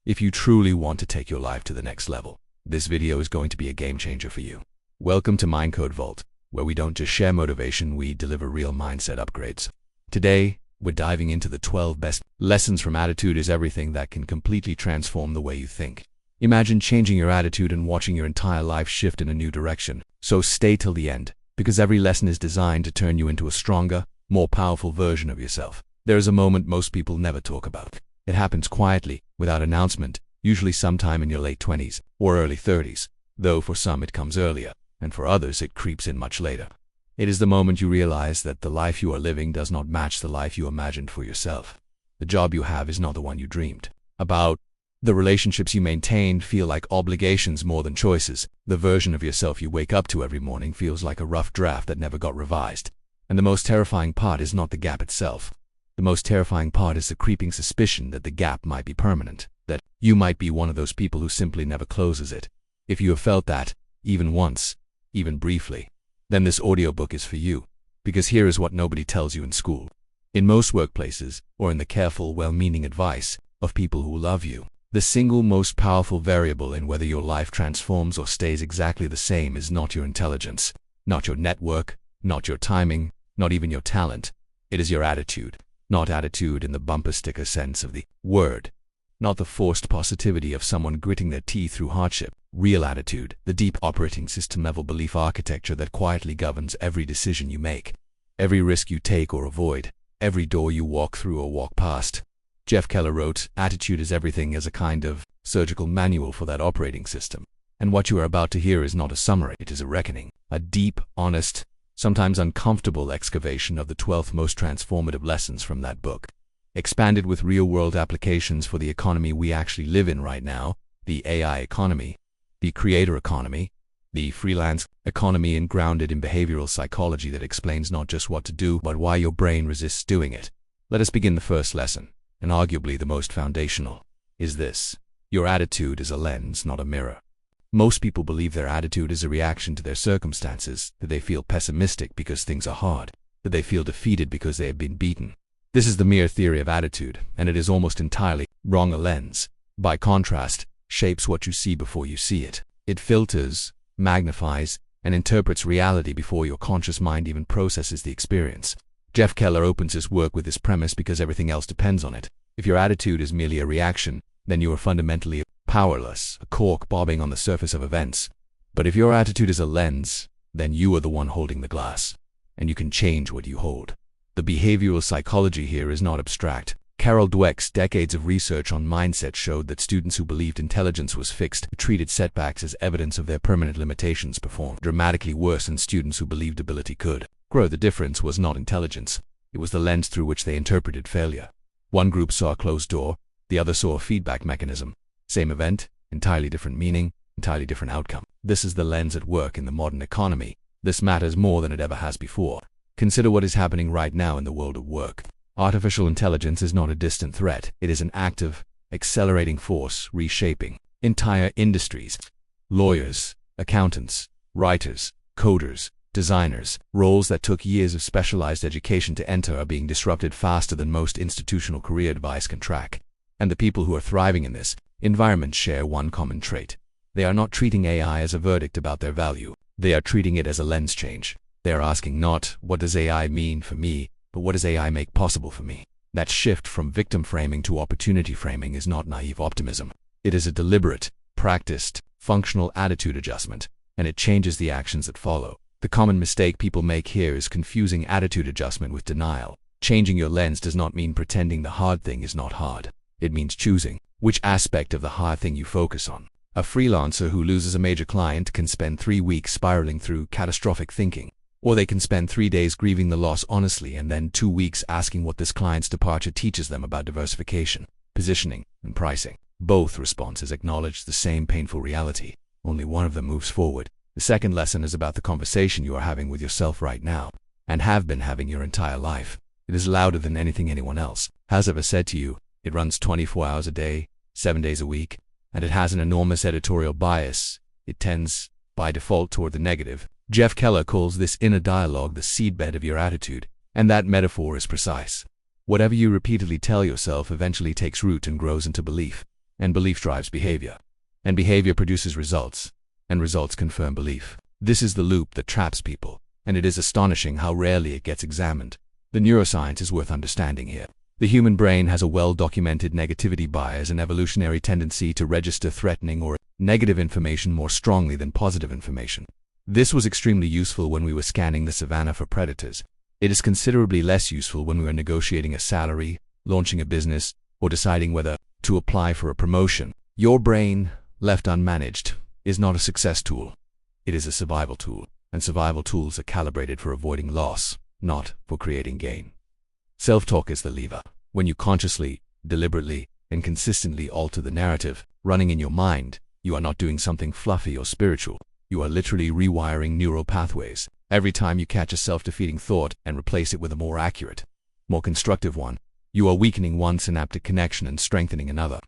If you truly want to take your life to the next level, this video is going to be a game changer for you. Welcome to Mindcode Vault, where we don't just share motivation, we deliver real mindset upgrades. Today, we're diving into the 12 best lessons from attitude is everything that can completely transform the way you think. Imagine changing your attitude and watching your entire life shift in a new direction. So stay till the end, because every lesson is designed to turn you into a stronger, more powerful version of yourself. There is a moment most people never talk about. It happens quietly, without announcement, usually sometime in your late 20s or early 30s, though for some it comes earlier, and for others it creeps in much later. It is the moment you realize that the life you are living does not match the life you imagined for yourself. The job you have is not the one you dreamed about. The relationships you maintain feel like obligations more than choices. The version of yourself you wake up to every morning feels like a rough draft that never got revised. And the most terrifying part is not the gap itself. The most terrifying part is the creeping suspicion that the gap might be permanent, that you might be one of those people who simply never closes it. If you have felt that, even once, even briefly, then this audiobook is for you, because here is what nobody tells you in school, in most workplaces, or in the careful, well-meaning advice of people who love you. The single most powerful variable in whether your life transforms or stays exactly the same is not your intelligence, not your network, not your timing, not even your talent. It is your attitude. Not attitude in the bumper sticker sense of the word. Not the forced positivity of someone gritting their teeth through hardship. Real attitude, the deep operating system level belief architecture that quietly governs every decision you make, every risk you take or avoid, every door you walk through or walk past. Jeff Keller wrote, "Attitude is everything" as a kind of surgical manual for that operating system. And what you are about to hear is not a summary, it is a reckoning, a deep, honest, sometimes uncomfortable excavation of the 12 most transformative lessons from that book, expanded with real-world applications for the economy we actually live in right now, the AI economy, the creator economy, the freelance economy, and grounded in behavioral psychology that explains not just what to do, but why your brain resists doing it. Let us begin. The first lesson, and arguably the most foundational, is this: your attitude is a lens, not a mirror. Most people believe their attitude is a reaction to their circumstances, that they feel pessimistic because things are hard, that they feel defeated because they have been beaten. This is the mere theory of attitude, and it is almost entirely wrong. A lens, by contrast, shapes what you see before you see it. It filters, magnifies, and interprets reality before your conscious mind even processes the experience. Jeff Keller opens his work with this premise because everything else depends on it. If your attitude is merely a reaction, then you are fundamentally powerless, a cork bobbing on the surface of events. But if your attitude is a lens, then you are the one holding the glass, and you can change what you hold. The behavioral psychology here is not abstract. Carol Dweck's decades of research on mindset showed that students who believed intelligence was fixed, who treated setbacks as evidence of their permanent limitations, performed dramatically worse than students who believed ability could grow. The difference was not intelligence, it was the lens through which they interpreted failure. One group saw a closed door, the other saw a feedback mechanism. Same event, entirely different meaning, entirely different outcome. This is the lens at work in the modern economy. This matters more than it ever has before. Consider what is happening right now in the world of work. Artificial intelligence is not a distant threat. It is an active, accelerating force reshaping entire industries. Lawyers, accountants, writers, coders, designers, roles that took years of specialized education to enter are being disrupted faster than most institutional career advice can track. And the people who are thriving in this environment share one common trait. They are not treating AI as a verdict about their value. They are treating it as a lens change. They are asking not, what does AI mean for me, but what does AI make possible for me? That shift from victim framing to opportunity framing is not naive optimism. It is a deliberate, practiced, functional attitude adjustment, and it changes the actions that follow. The common mistake people make here is confusing attitude adjustment with denial. Changing your lens does not mean pretending the hard thing is not hard. It means choosing which aspect of the hard thing you focus on. A freelancer who loses a major client can spend 3 weeks spiraling through catastrophic thinking, or they can spend 3 days grieving the loss honestly and then 2 weeks asking what this client's departure teaches them about diversification, positioning, and pricing. Both responses acknowledge the same painful reality. Only one of them moves forward. The second lesson is about the conversation you are having with yourself right now, and have been having your entire life. It is louder than anything anyone else has ever said to you. It runs 24 hours a day, 7 days a week, and it has an enormous editorial bias. It tends, by default, toward the negative. Jeff Keller calls this inner dialogue the seedbed of your attitude, and that metaphor is precise. Whatever you repeatedly tell yourself eventually takes root and grows into belief. and belief drives behavior, and behavior produces results, and results confirm belief. This is the loop that traps people, and it is astonishing how rarely it gets examined. The neuroscience is worth understanding here. The human brain has a well-documented negativity bias, an evolutionary tendency to register threatening or negative information more strongly than positive information. This was extremely useful when we were scanning the savannah for predators. It is considerably less useful when we are negotiating a salary, launching a business, or deciding whether to apply for a promotion. Your brain, left unmanaged, is not a success tool. It is a survival tool, and survival tools are calibrated for avoiding loss, not for creating gain. Self-talk is the lever. When you consciously, deliberately, and consistently alter the narrative running in your mind, you are not doing something fluffy or spiritual. You are literally rewiring neural pathways. Every time you catch a self-defeating thought and replace it with a more accurate, more constructive one, you are weakening one synaptic connection and strengthening another.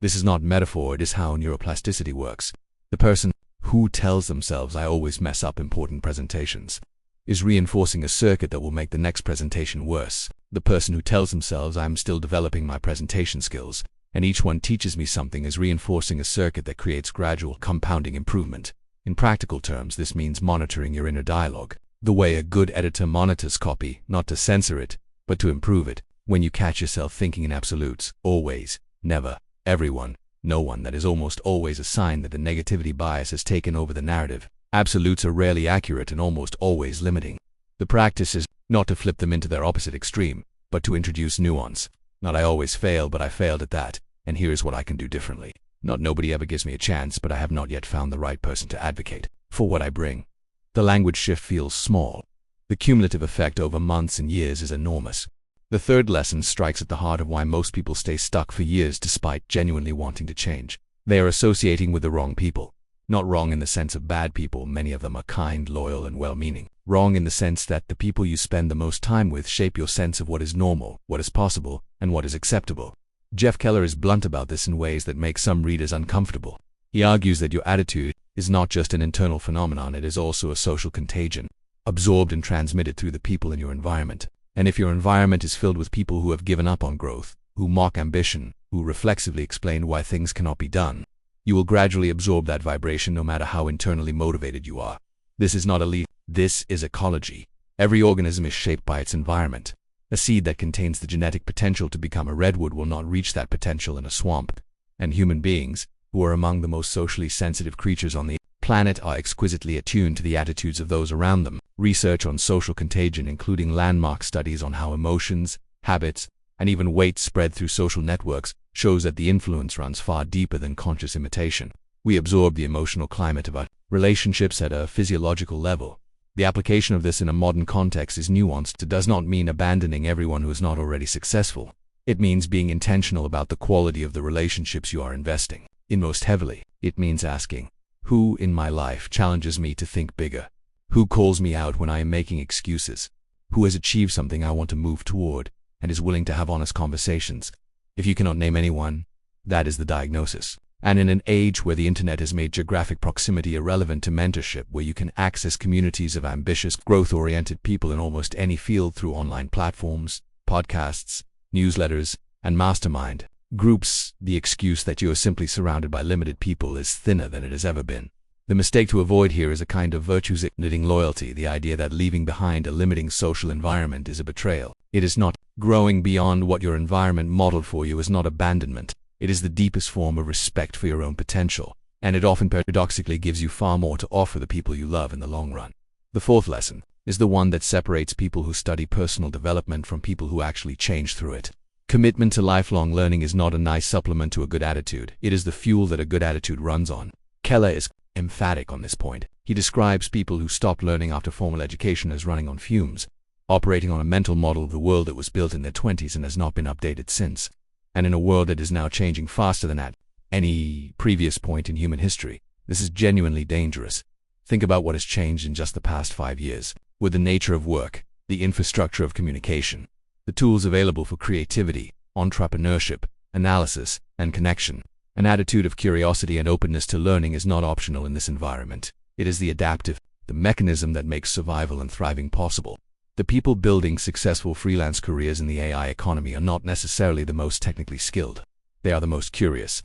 This is not metaphor, it is how neuroplasticity works. The person who tells themselves, "I always mess up important presentations," is reinforcing a circuit that will make the next presentation worse. The person who tells themselves, "I'm still developing my presentation skills, and each one teaches me something," is reinforcing a circuit that creates gradual, compounding improvement. In practical terms, this means monitoring your inner dialogue, the way a good editor monitors copy, not to censor it, but to improve it. When you catch yourself thinking in absolutes, always, never, everyone, no one, that is almost always a sign that the negativity bias has taken over the narrative. Absolutes are rarely accurate and almost always limiting. The practice is not to flip them into their opposite extreme, but to introduce nuance. Not "I always fail, but I failed at that, and here's what I can do differently." Not "Nobody ever gives me a chance, but I have not yet found the right person to advocate for what I bring." The language shift feels small. The cumulative effect over months and years is enormous. The third lesson strikes at the heart of why most people stay stuck for years despite genuinely wanting to change. They are associating with the wrong people. Not wrong in the sense of bad people, many of them are kind, loyal, and well-meaning. Wrong in the sense that the people you spend the most time with shape your sense of what is normal, what is possible, and what is acceptable. Jeff Keller is blunt about this in ways that make some readers uncomfortable. He argues that your attitude is not just an internal phenomenon, it is also a social contagion, absorbed and transmitted through the people in your environment. And if your environment is filled with people who have given up on growth, who mock ambition, who reflexively explain why things cannot be done, you will gradually absorb that vibration no matter how internally motivated you are. This is not elite, this is ecology. Every organism is shaped by its environment. A seed that contains the genetic potential to become a redwood will not reach that potential in a swamp. And human beings, who are among the most socially sensitive creatures on the planet, are exquisitely attuned to the attitudes of those around them. Research on social contagion, including landmark studies on how emotions, habits, and even weight spread through social networks, shows that the influence runs far deeper than conscious imitation. We absorb the emotional climate of our relationships at a physiological level. The application of this in a modern context is nuanced. It does not mean abandoning everyone who is not already successful. It means being intentional about the quality of the relationships you are investing in most heavily. It means asking, who in my life challenges me to think bigger? Who calls me out when I am making excuses? Who has achieved something I want to move toward and is willing to have honest conversations? If you cannot name anyone, that is the diagnosis. And in an age where the internet has made geographic proximity irrelevant to mentorship, where you can access communities of ambitious, growth-oriented people in almost any field through online platforms, podcasts, newsletters, and mastermind groups, the excuse that you are simply surrounded by limited people is thinner than it has ever been. The mistake to avoid here is a kind of virtue-signaling loyalty, the idea that leaving behind a limiting social environment is a betrayal. It is not. Growing beyond what your environment modeled for you is not abandonment. It is the deepest form of respect for your own potential, and it often paradoxically gives you far more to offer the people you love in the long run. The fourth lesson is the one that separates people who study personal development from people who actually change through it. Commitment to lifelong learning is not a nice supplement to a good attitude. It is the fuel that a good attitude runs on. Keller is emphatic on this point. He describes people who stopped learning after formal education as running on fumes, operating on a mental model of the world that was built in their 20s and has not been updated since. And in a world that is now changing faster than at any previous point in human history, this is genuinely dangerous. Think about what has changed in just the past 5 years, with the nature of work, the infrastructure of communication, the tools available for creativity, entrepreneurship, analysis, and connection. An attitude of curiosity and openness to learning is not optional in this environment. It is the adaptive, the mechanism that makes survival and thriving possible. The people building successful freelance careers in the AI economy are not necessarily the most technically skilled. They are the most curious.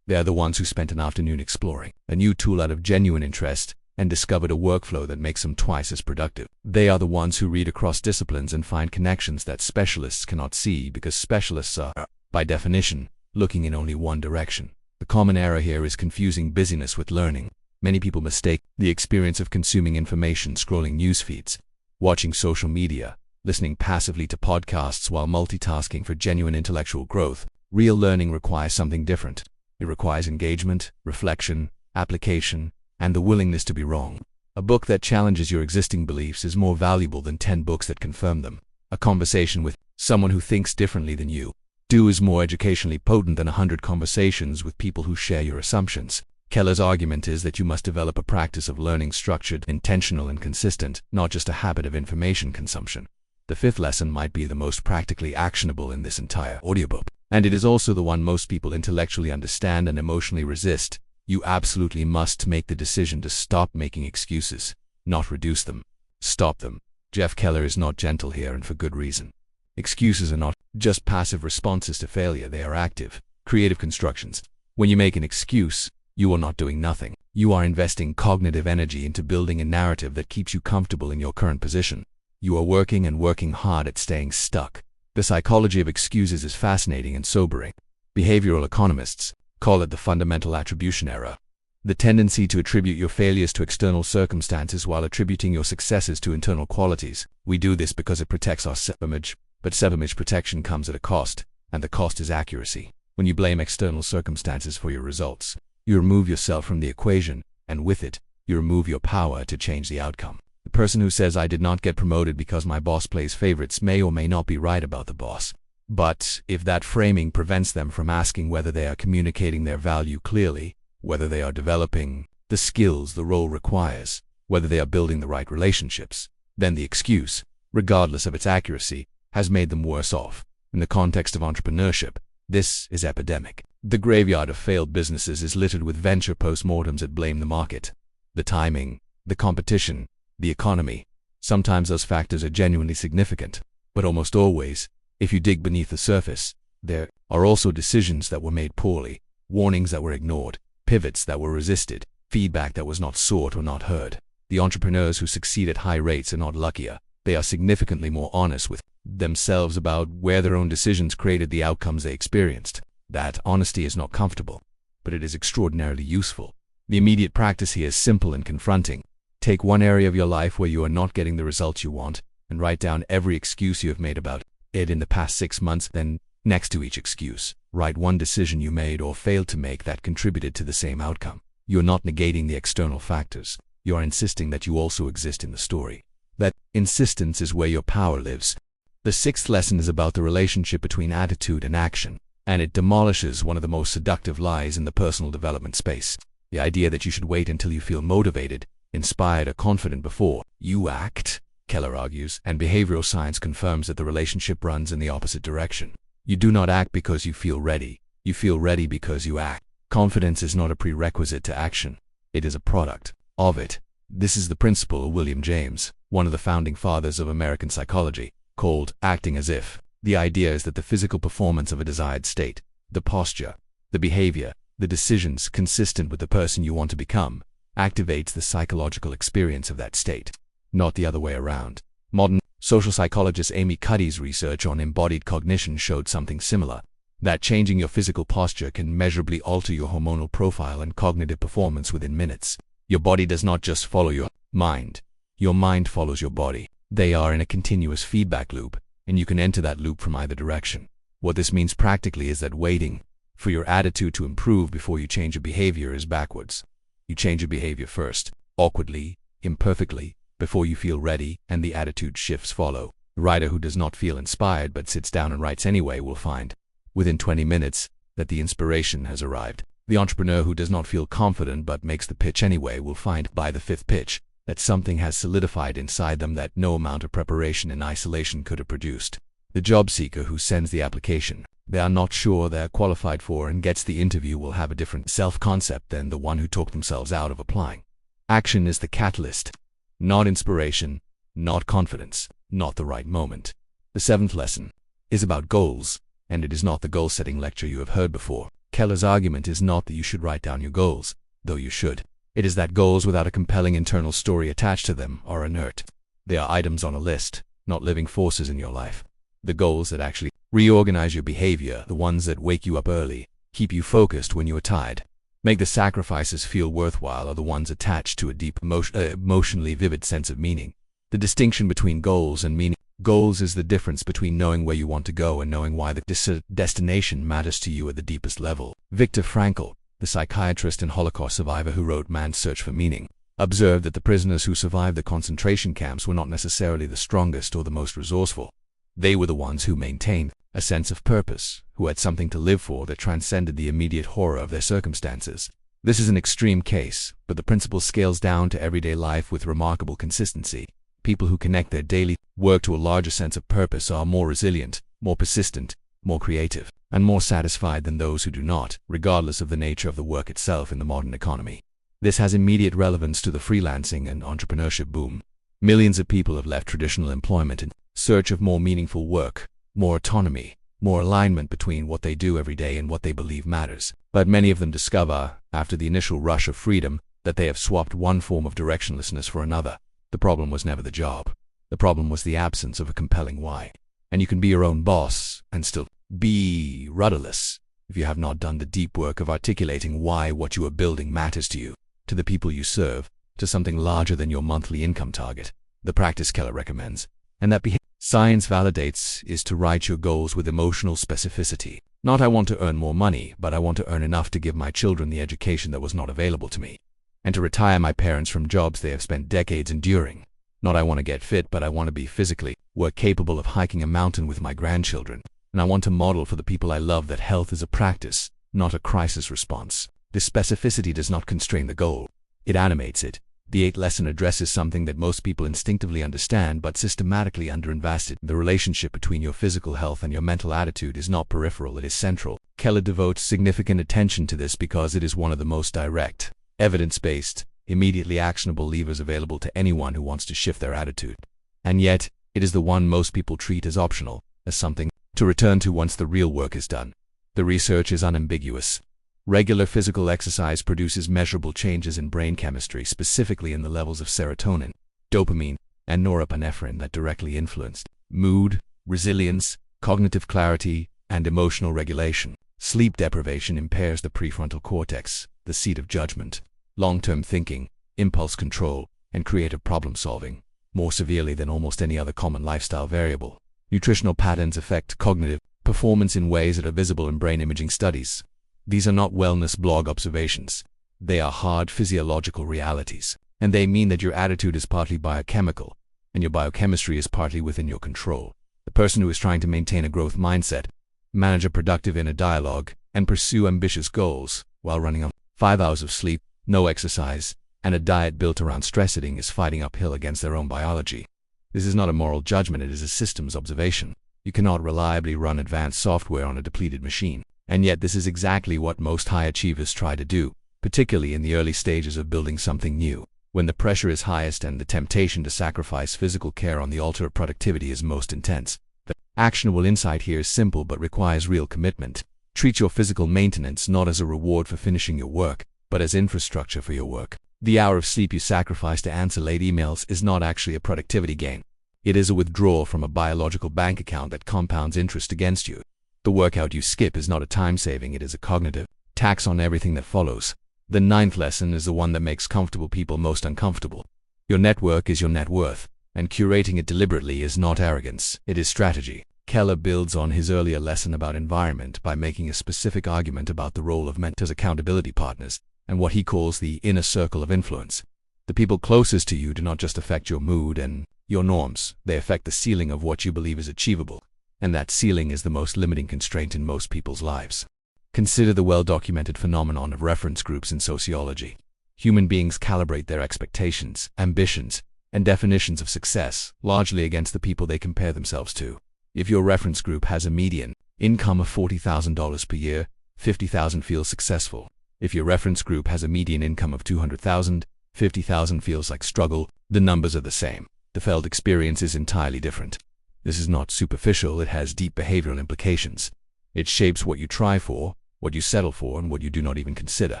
They are the ones who spent an afternoon exploring a new tool out of genuine interest and discovered a workflow that makes them twice as productive. They are the ones who read across disciplines and find connections that specialists cannot see because specialists are, by definition, looking in only one direction. The common error here is confusing busyness with learning. Many people mistake the experience of consuming information, scrolling news feeds, watching social media, listening passively to podcasts while multitasking for genuine intellectual growth. Real learning requires something different. It requires engagement, reflection, application, and the willingness to be wrong. A book that challenges your existing beliefs is more valuable than 10 books that confirm them. A conversation with someone who thinks differently than you is more educationally potent than 100 conversations with people who share your assumptions. Keller's argument is that you must develop a practice of learning structured, intentional, and consistent, not just a habit of information consumption. The fifth lesson might be the most practically actionable in this entire audiobook, and it is also the one most people intellectually understand and emotionally resist. You absolutely must make the decision to stop making excuses, not reduce them. Stop them. Jeff Keller is not gentle here, and for good reason. Excuses are not just passive responses to failure, they are active, creative constructions. When you make an excuse, you are not doing nothing. You are investing cognitive energy into building a narrative that keeps you comfortable in your current position. You are working and working hard at staying stuck. The psychology of excuses is fascinating and sobering. Behavioral economists call it the fundamental attribution error. The tendency to attribute your failures to external circumstances while attributing your successes to internal qualities. We do this because it protects our self-image, but self-image protection comes at a cost, and the cost is accuracy. When you blame external circumstances for your results, you remove yourself from the equation, and with it, you remove your power to change the outcome. The person who says, "I did not get promoted because my boss plays favorites," may or may not be right about the boss. But if that framing prevents them from asking whether they are communicating their value clearly, whether they are developing the skills the role requires, whether they are building the right relationships, then the excuse, regardless of its accuracy, has made them worse off. In the context of entrepreneurship, this is epidemic. The graveyard of failed businesses is littered with venture postmortems that blame the market, the timing, the competition, the economy. Sometimes those factors are genuinely significant, but almost always, if you dig beneath the surface, there are also decisions that were made poorly, warnings that were ignored, pivots that were resisted, feedback that was not sought or not heard. The entrepreneurs who succeed at high rates are not luckier. They are significantly more honest with themselves about where their own decisions created the outcomes they experienced. That honesty is not comfortable, but it is extraordinarily useful. The immediate practice here is simple and confronting. Take one area of your life where you are not getting the results you want, and write down every excuse you have made about it in the past 6 months. Then, next to each excuse, write one decision you made or failed to make that contributed to the same outcome. You are not negating the external factors. You are insisting that you also exist in the story. That insistence is where your power lives. The sixth lesson is about the relationship between attitude and action, and it demolishes one of the most seductive lies in the personal development space. The idea that you should wait until you feel motivated, inspired, or confident before you act, Keller argues, and behavioral science confirms that the relationship runs in the opposite direction. You do not act because you feel ready. You feel ready because you act. Confidence is not a prerequisite to action. It is a product of it. This is the principle of William James, one of the founding fathers of American psychology, called acting as if. The idea is that the physical performance of a desired state, the posture, the behavior, the decisions consistent with the person you want to become, activates the psychological experience of that state, not the other way around. Modern social psychologist Amy Cuddy's research on embodied cognition showed something similar, that changing your physical posture can measurably alter your hormonal profile and cognitive performance within minutes. Your body does not just follow your mind. Your mind follows your body. They are in a continuous feedback loop, and you can enter that loop from either direction. What this means practically is that waiting for your attitude to improve before you change your behavior is backwards. You change your behavior first, awkwardly, imperfectly, before you feel ready, and the attitude shifts follow. The writer who does not feel inspired but sits down and writes anyway will find, within 20 minutes, that the inspiration has arrived. The entrepreneur who does not feel confident but makes the pitch anyway will find, by the 5th pitch, that something has solidified inside them that no amount of preparation in isolation could have produced. The job seeker who sends the application they are not sure they are qualified for and gets the interview will have a different self-concept than the one who talked themselves out of applying. Action is the catalyst, not inspiration, not confidence, not the right moment. The 7th lesson is about goals, and it is not the goal-setting lecture you have heard before. Keller's argument is not that you should write down your goals, though you should. It is that goals without a compelling internal story attached to them are inert. They are items on a list, not living forces in your life. The goals that actually reorganize your behavior, the ones that wake you up early, keep you focused when you are tired, make the sacrifices feel worthwhile, are the ones attached to a deep, emotionally vivid sense of meaning. The distinction between goals and meaning. Goals is the difference between knowing where you want to go and knowing why the destination matters to you at the deepest level. Viktor Frankl, the psychiatrist and Holocaust survivor who wrote Man's Search for Meaning, observed that the prisoners who survived the concentration camps were not necessarily the strongest or the most resourceful. They were the ones who maintained a sense of purpose, who had something to live for that transcended the immediate horror of their circumstances. This is an extreme case, but the principle scales down to everyday life with remarkable consistency. People who connect their daily work to a larger sense of purpose are more resilient, more persistent, more creative, and more satisfied than those who do not, regardless of the nature of the work itself in the modern economy. This has immediate relevance to the freelancing and entrepreneurship boom. Millions of people have left traditional employment in search of more meaningful work, more autonomy, more alignment between what they do every day and what they believe matters. But many of them discover, after the initial rush of freedom, that they have swapped one form of directionlessness for another. The problem was never the job. The problem was the absence of a compelling why. And you can be your own boss and still be rudderless if you have not done the deep work of articulating why what you are building matters to you, to the people you serve, to something larger than your monthly income target. The practice Keller recommends, and that science validates, is to write your goals with emotional specificity. Not I want to earn more money, but I want to earn enough to give my children the education that was not available to me, and to retire my parents from jobs they have spent decades enduring. Not I want to get fit, but I want to be physically capable of hiking a mountain with my grandchildren. And I want to model for the people I love that health is a practice, not a crisis response. This specificity does not constrain the goal. It animates it. The 8th lesson addresses something that most people instinctively understand but systematically underinvested. The relationship between your physical health and your mental attitude is not peripheral, it is central. Keller devotes significant attention to this because it is one of the most direct, evidence-based, immediately actionable levers available to anyone who wants to shift their attitude. And yet, it is the one most people treat as optional, as something to return to once the real work is done. The research is unambiguous. Regular physical exercise produces measurable changes in brain chemistry, specifically in the levels of serotonin, dopamine, and norepinephrine that directly influence mood, resilience, cognitive clarity, and emotional regulation. Sleep deprivation impairs the prefrontal cortex, the seat of judgment, long-term thinking, impulse control, and creative problem-solving, more severely than almost any other common lifestyle variable. Nutritional patterns affect cognitive performance in ways that are visible in brain imaging studies. These are not wellness blog observations. They are hard physiological realities, and they mean that your attitude is partly biochemical, and your biochemistry is partly within your control. The person who is trying to maintain a growth mindset, manage a productive inner dialogue, and pursue ambitious goals while running on 5 hours of sleep, no exercise, and a diet built around stress eating is fighting uphill against their own biology. This is not a moral judgment, it is a systems observation. You cannot reliably run advanced software on a depleted machine. And yet this is exactly what most high achievers try to do, particularly in the early stages of building something new, when the pressure is highest and the temptation to sacrifice physical care on the altar of productivity is most intense. The actionable insight here is simple but requires real commitment. Treat your physical maintenance not as a reward for finishing your work, but as infrastructure for your work. The hour of sleep you sacrifice to answer late emails is not actually a productivity gain. It is a withdrawal from a biological bank account that compounds interest against you. The workout you skip is not a time saving, it is a cognitive tax on everything that follows. The 9th lesson is the one that makes comfortable people most uncomfortable. Your network is your net worth, and curating it deliberately is not arrogance, it is strategy. Keller builds on his earlier lesson about environment by making a specific argument about the role of mentors, accountability partners, and what he calls the inner circle of influence. The people closest to you do not just affect your mood and your norms, they affect the ceiling of what you believe is achievable. And that ceiling is the most limiting constraint in most people's lives. Consider the well-documented phenomenon of reference groups in sociology. Human beings calibrate their expectations, ambitions, and definitions of success largely against the people they compare themselves to. If your reference group has a median income of $40,000 per year, 50,000 feels successful. If your reference group has a median income of $200,000, 50,000 feels like struggle. The numbers are the same. The felt experience is entirely different. This is not superficial, it has deep behavioral implications. It shapes what you try for, what you settle for, and what you do not even consider.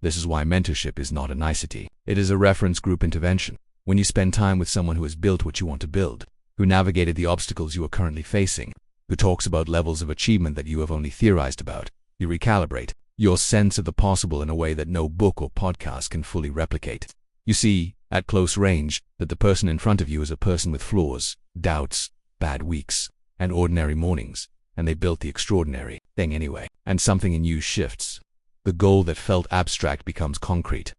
This is why mentorship is not a nicety. It is a reference group intervention. When you spend time with someone who has built what you want to build, who navigated the obstacles you are currently facing, who talks about levels of achievement that you have only theorized about, you recalibrate your sense of the possible in a way that no book or podcast can fully replicate. You see, at close range, that the person in front of you is a person with flaws, doubts, bad weeks, and ordinary mornings, and they built the extraordinary thing anyway. And something in you shifts. The goal that felt abstract becomes concrete.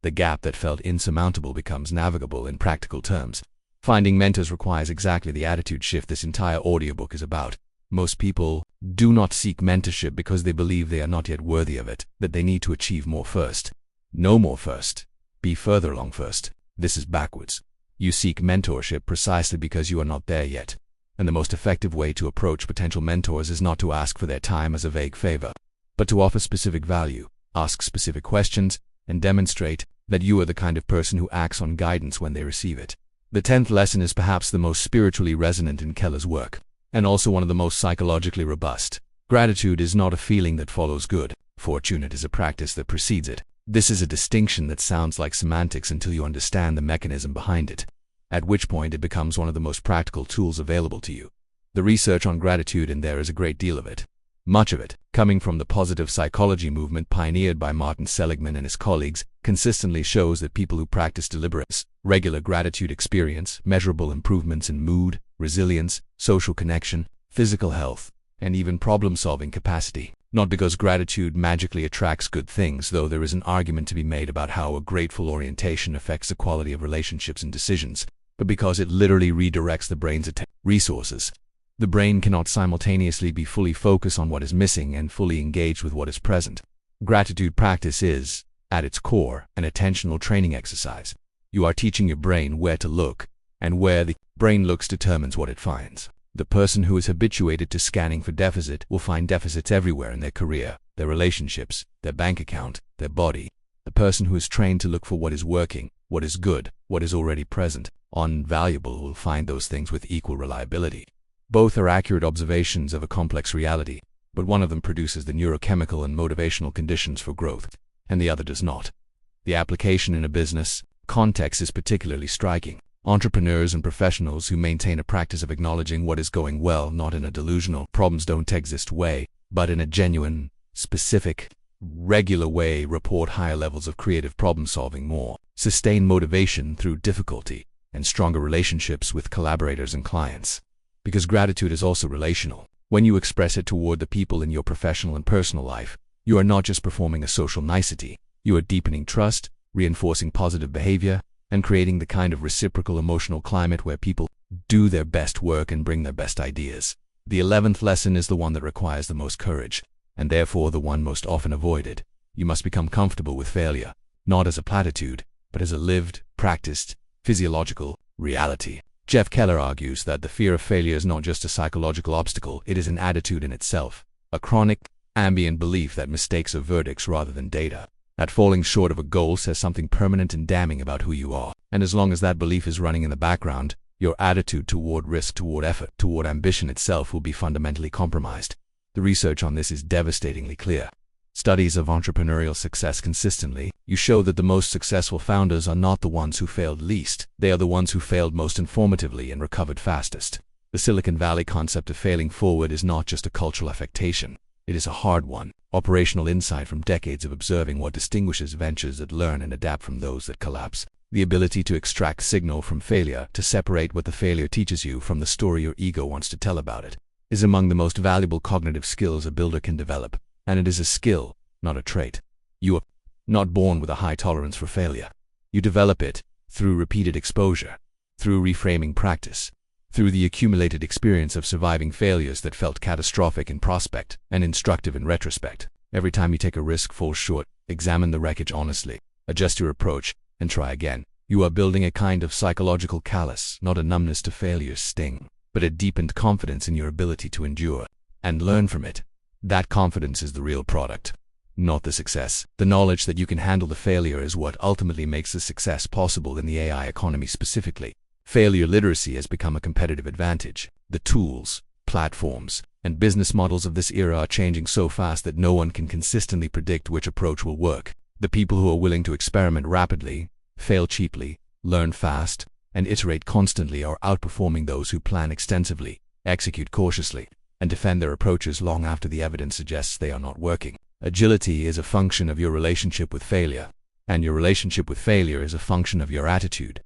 The gap that felt insurmountable becomes navigable in practical terms. Finding mentors requires exactly the attitude shift this entire audiobook is about. Most people do not seek mentorship because they believe they are not yet worthy of it, that they need to achieve more first. Know more first. Be further along first. This is backwards. You seek mentorship precisely because you are not there yet. And the most effective way to approach potential mentors is not to ask for their time as a vague favor, but to offer specific value, ask specific questions, and demonstrate that you are the kind of person who acts on guidance when they receive it. The 10th lesson is perhaps the most spiritually resonant in Keller's work, and also one of the most psychologically robust. Gratitude is not a feeling that follows good fortune, it is a practice that precedes it. This is a distinction that sounds like semantics until you understand the mechanism behind it, at which point it becomes one of the most practical tools available to you. The research on gratitude, and there is a great deal of it, much of it, coming from the positive psychology movement pioneered by Martin Seligman and his colleagues, consistently shows that people who practice deliberate, regular gratitude experience measurable improvements in mood, resilience, social connection, physical health, and even problem-solving capacity. Not because gratitude magically attracts good things, though there is an argument to be made about how a grateful orientation affects the quality of relationships and decisions, but because it literally redirects the brain's resources. The brain cannot simultaneously be fully focused on what is missing and fully engaged with what is present. Gratitude practice is, at its core, an attentional training exercise. You are teaching your brain where to look, and where the brain looks determines what it finds. The person who is habituated to scanning for deficit will find deficits everywhere in their career, their relationships, their bank account, their body. The person who is trained to look for what is working, what is good, what is already present, valuable will find those things with equal reliability. Both are accurate observations of a complex reality, but one of them produces the neurochemical and motivational conditions for growth, and the other does not. The application in a business context is particularly striking. Entrepreneurs and professionals who maintain a practice of acknowledging what is going well, not in a delusional problems don't exist way, but in a genuine, specific, regular way, report higher levels of creative problem-solving, more sustained motivation through difficulty, and stronger relationships with collaborators and clients. Because gratitude is also relational. When you express it toward the people in your professional and personal life, you are not just performing a social nicety, you are deepening trust, reinforcing positive behavior, and creating the kind of reciprocal emotional climate where people do their best work and bring their best ideas. The 11th lesson is the one that requires the most courage, and therefore the one most often avoided. You must become comfortable with failure, not as a platitude, but as a lived, practiced, physiological reality. Jeff Keller argues that the fear of failure is not just a psychological obstacle, it is an attitude in itself, a chronic, ambient belief that mistakes are verdicts rather than data, that falling short of a goal says something permanent and damning about who you are. And as long as that belief is running in the background, your attitude toward risk, toward effort, toward ambition itself will be fundamentally compromised. The research on this is devastatingly clear. Studies of entrepreneurial success consistently show that the most successful founders are not the ones who failed least, they are the ones who failed most informatively and recovered fastest. The Silicon Valley concept of failing forward is not just a cultural affectation, it is a hard one, operational insight from decades of observing what distinguishes ventures that learn and adapt from those that collapse. The ability to extract signal from failure, to separate what the failure teaches you from the story your ego wants to tell about it, is among the most valuable cognitive skills a builder can develop. And it is a skill, not a trait. You are not born with a high tolerance for failure. You develop it through repeated exposure, through reframing practice, through the accumulated experience of surviving failures that felt catastrophic in prospect and instructive in retrospect. Every time you take a risk, fall short, examine the wreckage honestly, adjust your approach, and try again. You are building a kind of psychological callus, not a numbness to failure's sting, but a deepened confidence in your ability to endure and learn from it. That confidence is the real product, not the success. The knowledge that you can handle the failure is what ultimately makes the success possible in the AI economy specifically. Failure literacy has become a competitive advantage. The tools, platforms, and business models of this era are changing so fast that no one can consistently predict which approach will work. The people who are willing to experiment rapidly, fail cheaply, learn fast, and iterate constantly are outperforming those who plan extensively, execute cautiously, and defend their approaches long after the evidence suggests they are not working. Agility is a function of your relationship with failure, and your relationship with failure is a function of your attitude.